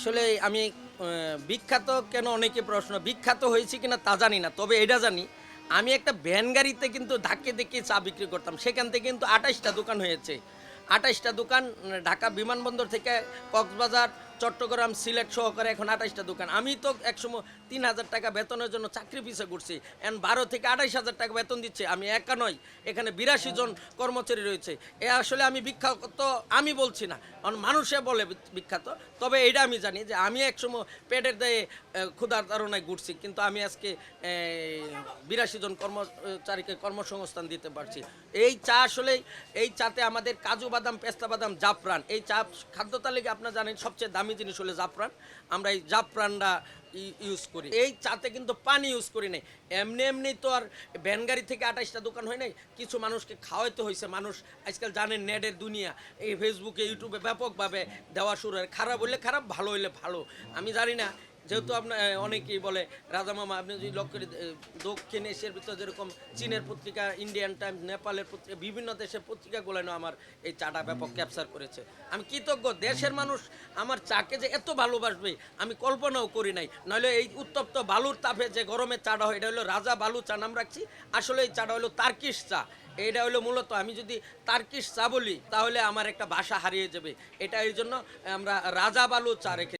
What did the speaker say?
আসলে আমি বিখ্যাত কেন অনেকে প্রশ্ন বিখ্যাত হয়েছি কিনা তা জানি না। তবে এটা জানি আমি একটা ভ্যান গাড়িতে কিন্তু ধাক্কে ধাক্কে চা বিক্রি করতাম। সেখান থেকে কিন্তু ২৮ টা দোকান হয়েছে। ২৮ টা দোকান ঢাকা বিমানবন্দর থেকে কক্সবাজার, চট্টগ্রাম, সিলেট সহকারে এখন ২৮ টা দোকান। আমি তো একসময় ৩,০০০ টাকা বেতনের জন্য চাকরি পিছে করছি। এখন ১২ থেকে ২৮,০০০ টাকা বেতন দিচ্ছে। আমি একা নই। এখানে ৮২ জন কর্মচারী রয়েছে। এ আসলে আমি বিখ্যাত আমি বলছি না। কারণ মানুষে বলে বিখ্যাত। তবে এটা আমি জানি যে আমি একসময় পেটের দায়ে ক্ষুধার তাড়নায় ঘুরছি। কিন্তু আমি আজকে ৮২ জন কর্মচারীকে কর্মসংস্থান দিতে পারছি। এই চা আসলেই এই চাতে আমাদের কাজু বাদাম, পেস্তা বাদাম, জাফরান এই চা খাদ্য তালিকায় আপনারা জানেন সবচেয়ে দামি জিনিস হলো জাফরান। আমরা এই জাফরানটা ইউজ করি। এই চাতে কিন্তু পানি ইউজ করি নাই। এমনি এমনি তো আর ভ্যান গাড়ি থেকে ২৮ টা দোকান হয় নাই। কিছু মানুষকে খাওয়াইতে হইছে। মানুষ আজকাল জানেন নেটের দুনিয়া। এই ফেসবুকে, ইউটিউবে ব্যাপকভাবে দেওয়া শুরু হয়। খারাপ হইলে খারাপ, ভালো হইলে ভালো। আমি জানি না যেহেতু আপনার অনেকেই বলে রাজা মামা আপনি যদি লক্ষ্য করে দক্ষিণ এশিয়ার ভিতরে যেরকম চীনের পত্রিকা, ইন্ডিয়ান টাইমস, নেপালের পত্রিকা, বিভিন্ন দেশের পত্রিকাগুলো আমার এই চাটা ব্যাপক ক্যাপচার করেছে। আমি কৃতজ্ঞ দেশের মানুষ আমার চাকে যে এত ভালোবাসবে আমি কল্পনাও করি নাই। নইলে এই উত্তপ্ত বালুর তাপে যে গরমের চাটা হয় এটা হলো রাজা বালু চা নাম রাখছি। আসলে এই চাটা হলো তার্কিশ চা। এটা হলো মূলত আমি যদি তার্কিশ চা বলি তাহলে আমার একটা ভাষা হারিয়ে যাবে। এটা এই জন্য আমরা রাজা বালু চা রেখে